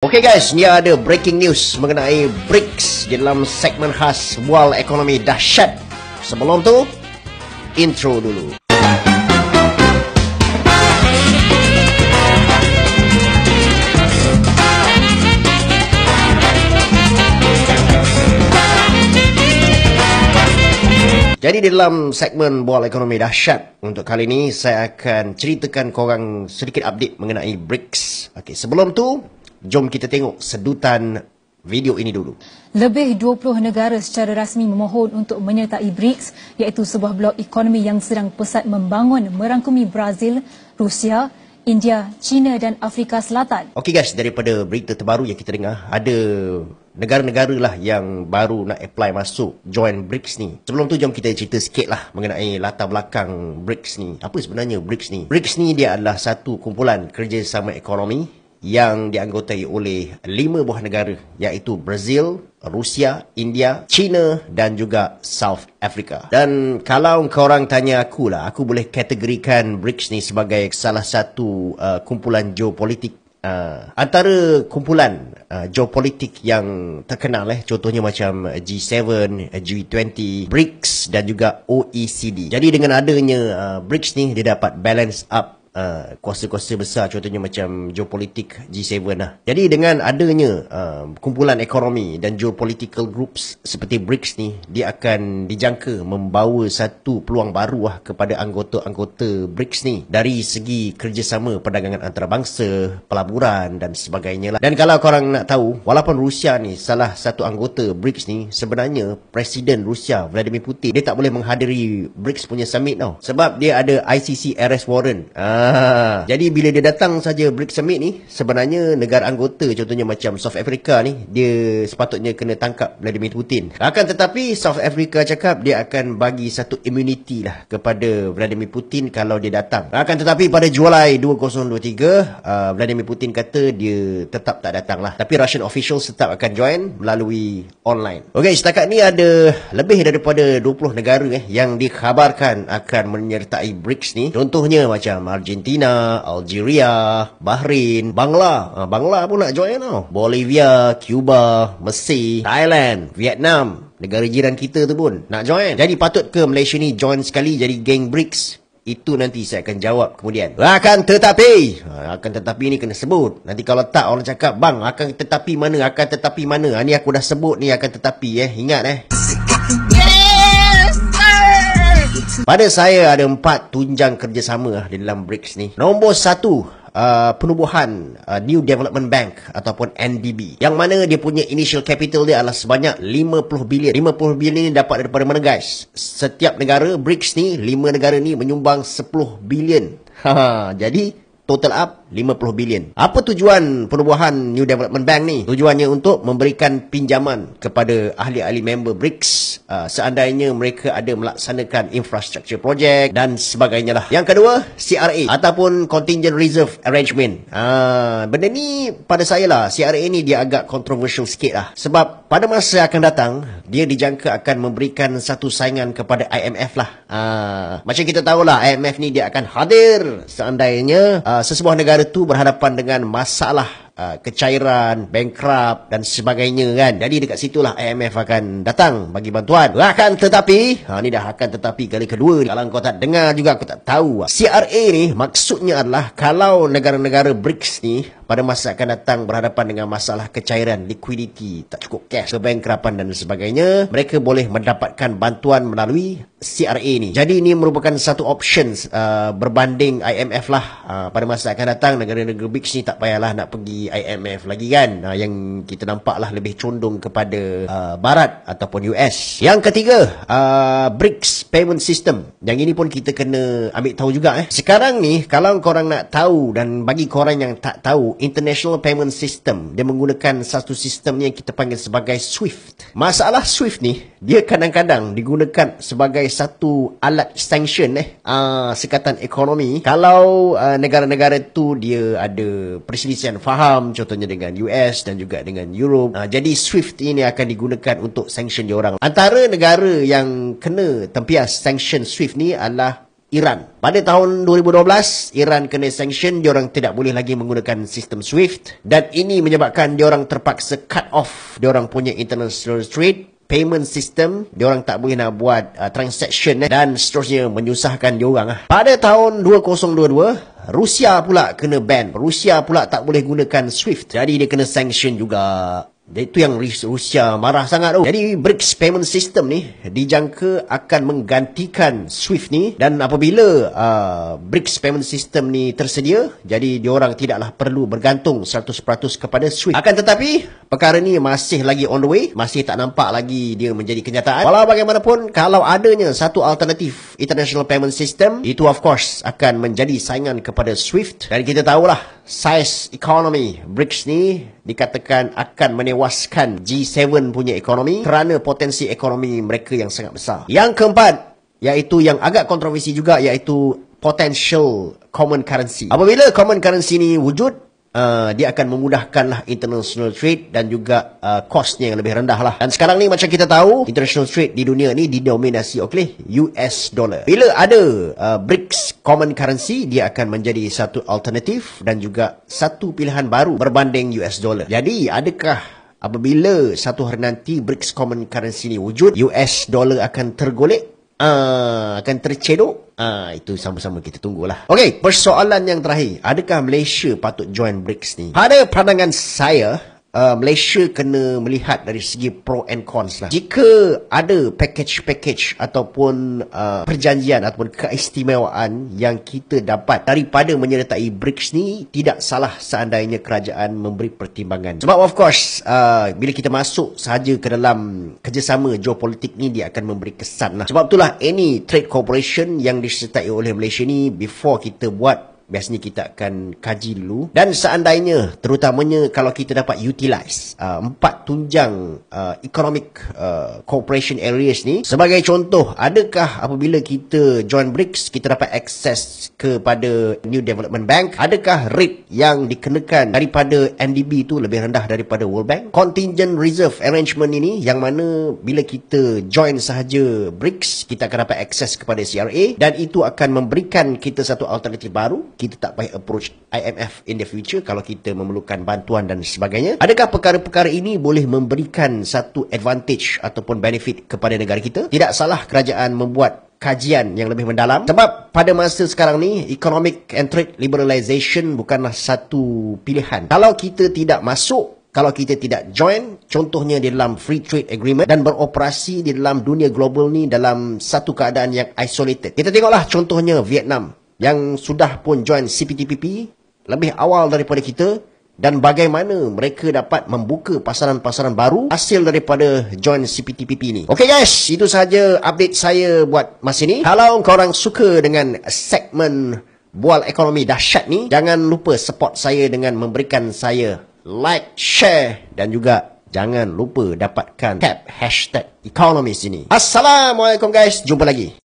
Okey guys, ni ada breaking news mengenai BRICS di dalam segmen khas World Ekonomi Dahsyat. Sebelum tu, intro dulu. Jadi di dalam segmen World Ekonomi Dahsyat, untuk kali ini saya akan ceritakan korang sedikit update mengenai BRICS. Okey, sebelum tu, jom kita tengok sedutan video ini dulu. Lebih 20 negara secara rasmi memohon untuk menyertai BRICS, iaitu sebuah blok ekonomi yang sedang pesat membangun merangkumi Brazil, Rusia, India, China dan Afrika Selatan. Okey guys, daripada berita terbaru yang kita dengar, ada negara-negara lah yang baru nak apply masuk join BRICS ni. Sebelum tu jom kita cerita sikit lah mengenai latar belakang BRICS ni. Apa sebenarnya BRICS ni? BRICS ni dia adalah satu kumpulan kerjasama ekonomi yang dianggotai oleh 5 buah negara, iaitu Brazil, Rusia, India, China dan juga South Africa. Dan kalau korang tanya aku lah, aku boleh kategorikan BRICS ni sebagai salah satu kumpulan geopolitik. Antara kumpulan geopolitik yang terkenal, contohnya macam G7, G20, BRICS dan juga OECD. Jadi dengan adanya BRICS ni, dia dapat balance up kuasa-kuasa besar, contohnya macam geopolitik G7 lah. Jadi dengan adanya kumpulan ekonomi dan geopolitical groups seperti BRICS ni, dia akan dijangka membawa satu peluang baru lah kepada anggota-anggota BRICS ni dari segi kerjasama perdagangan antarabangsa, pelaburan dan sebagainya lah. Dan kalau korang nak tahu, walaupun Rusia ni salah satu anggota BRICS ni, sebenarnya Presiden Rusia Vladimir Putin, dia tak boleh menghadiri BRICS punya summit tau, sebab dia ada ICC arrest warrant. Jadi bila dia datang saja BRICS Summit ni, sebenarnya negara anggota contohnya macam South Africa ni, dia sepatutnya kena tangkap Vladimir Putin. Akan tetapi South Africa cakap dia akan bagi satu immunity lah kepada Vladimir Putin kalau dia datang. Akan tetapi pada Julai 2023, Vladimir Putin kata dia tetap tak datang lah. Tapi Russian officials tetap akan join melalui online. Okey, setakat ni ada lebih daripada 20 negara yang dikhabarkan akan menyertai BRICS ni. Contohnya macam Argentina, Algeria, Bahrain, Bangla pun nak join tau. Bolivia, Cuba, Mesir, Thailand, Vietnam, negara jiran kita tu pun nak join. Jadi patut ke Malaysia ni join sekali jadi geng BRICS? Itu nanti saya akan jawab kemudian. Akan tetapi ni kena sebut. Nanti kalau tak, orang cakap, bang, akan tetapi mana? Ni aku dah sebut ni akan tetapi ingat Pada saya ada 4 tunjang kerjasama di dalam BRICS ni. Nombor 1, penubuhan New Development Bank ataupun NDB, yang mana dia punya initial capital dia adalah sebanyak 50 bilion. 50 bilion ni dapat daripada mana guys? Setiap negara BRICS ni, 5 negara ni menyumbang 10 bilion. Jadi total up 50 bilion. Apa tujuan penubuhan New Development Bank ni? Tujuannya untuk memberikan pinjaman kepada ahli-ahli member BRICS seandainya mereka ada melaksanakan infrastructure project dan sebagainya lah. Yang kedua, CRA ataupun Contingent Reserve Arrangement. Benda ni pada saya lah, CRA ni dia agak controversial sikit lah. Sebab pada masa akan datang, dia dijangka akan memberikan satu saingan kepada IMF lah. Macam kita tahulah, IMF ni dia akan hadir seandainya sesebuah negara tu berhadapan dengan masalah kecairan, bankrupt dan sebagainya kan. Jadi dekat situlah IMF akan datang bagi bantuan. Akan tetapi, ni dah akan tetapi kali kedua. Kalau kau tak dengar juga, aku tak tahu. CRA ni maksudnya adalah kalau negara-negara BRICS ni pada masa akan datang berhadapan dengan masalah kecairan, liquidity, tak cukup cash, kebankrapan dan sebagainya, mereka boleh mendapatkan bantuan melalui CRA ni. Jadi ini merupakan satu options berbanding IMF lah. Pada masa akan datang, negara-negara BRICS ni tak payahlah nak pergi IMF lagi kan. Yang kita nampak lah lebih condong kepada Barat ataupun US. Yang ketiga, BRICS Payment System. Yang ini pun kita kena ambil tahu juga. Sekarang ni, kalau korang nak tahu, dan bagi korang yang tak tahu, International Payment System, dia menggunakan satu sistem yang kita panggil sebagai SWIFT. Masalah SWIFT ni, dia kadang-kadang digunakan sebagai satu alat sanction sekatan ekonomi. Kalau negara-negara tu dia ada perselisihan faham, contohnya dengan US dan juga dengan Europe, jadi SWIFT ini akan digunakan untuk sanction diorang. Antara negara yang kena tempias sanction SWIFT ni adalah Iran. Pada tahun 2012, Iran kena sanction, diorang tidak boleh lagi menggunakan sistem SWIFT dan ini menyebabkan diorang terpaksa cut off diorang punya international trade payment system, diorang tak boleh nak buat transaction dan seterusnya, menyusahkan diorang. Pada tahun 2022, Rusia pula kena ban. Rusia pula tak boleh gunakan SWIFT. Jadi dia kena sanction juga. Itu yang Rusia marah sangat tu. Jadi BRICS payment system ni dijangka akan menggantikan SWIFT ni, dan apabila BRICS payment system ni tersedia, jadi diorang tidaklah perlu bergantung 100% kepada SWIFT. Akan tetapi perkara ni masih lagi on the way, masih tak nampak lagi dia menjadi kenyataan. Walau bagaimanapun, kalau adanya satu alternatif international payment system, itu of course akan menjadi saingan kepada SWIFT. Dan kita tahulah size ekonomi BRICS ni dikatakan akan menewaskan G7 punya ekonomi kerana potensi ekonomi mereka yang sangat besar. Yang keempat, iaitu yang agak kontroversi juga, iaitu potential common currency. Apabila common currency ni wujud, dia akan memudahkanlah international trade dan juga kosnya yang lebih rendah lah. Dan sekarang ni macam kita tahu, international trade di dunia ni didominasi oleh US dollar. Bila ada BRICS common currency, dia akan menjadi satu alternatif dan juga satu pilihan baru berbanding US dollar. Jadi adakah apabila satu hari nanti BRICS common currency ni wujud, US dollar akan tergolek? Akan tercedok? Itu sama-sama kita tunggulah. Okey, persoalan yang terakhir. Adakah Malaysia patut join BRICS ni? Pada pandangan saya, Malaysia kena melihat dari segi pro and cons lah. Jika ada package ataupun perjanjian ataupun keistimewaan yang kita dapat daripada menyertai BRICS ni, tidak salah seandainya kerajaan memberi pertimbangan. Sebab of course, bila kita masuk sahaja ke dalam kerjasama geopolitik ni, dia akan memberi kesan lah. Sebab itulah any trade cooperation yang disertai oleh Malaysia ni, before kita buat, biasanya kita akan kaji dulu. Dan seandainya, terutamanya kalau kita dapat utilize 4 tunjang economic cooperation areas ni, sebagai contoh, adakah apabila kita join BRICS, kita dapat akses kepada New Development Bank? Adakah rate yang dikenakan daripada NDB itu lebih rendah daripada World Bank? Contingent Reserve Arrangement ini, yang mana bila kita join sahaja BRICS, kita akan dapat akses kepada CRA, dan itu akan memberikan kita satu alternatif baru. Kita tak payah approach IMF in the future kalau kita memerlukan bantuan dan sebagainya. Adakah perkara-perkara ini boleh memberikan satu advantage ataupun benefit kepada negara kita? Tidak salah kerajaan membuat kajian yang lebih mendalam. Sebab pada masa sekarang ni, economic and trade liberalization bukanlah satu pilihan. Kalau kita tidak masuk, kalau kita tidak join, contohnya di dalam free trade agreement dan beroperasi di dalam dunia global ni dalam satu keadaan yang isolated. Kita tengoklah contohnya Vietnam yang sudah pun join CPTPP lebih awal daripada kita, dan bagaimana mereka dapat membuka pasaran-pasaran baru hasil daripada join CPTPP ni. Okey guys, itu sahaja update saya buat masa ni. Kalau korang suka dengan segmen Bual Ekonomi Dahsyat ni, jangan lupa support saya dengan memberikan saya like, share dan juga jangan lupa dapatkan tab #ekonomis ini. Assalamualaikum guys, jumpa lagi.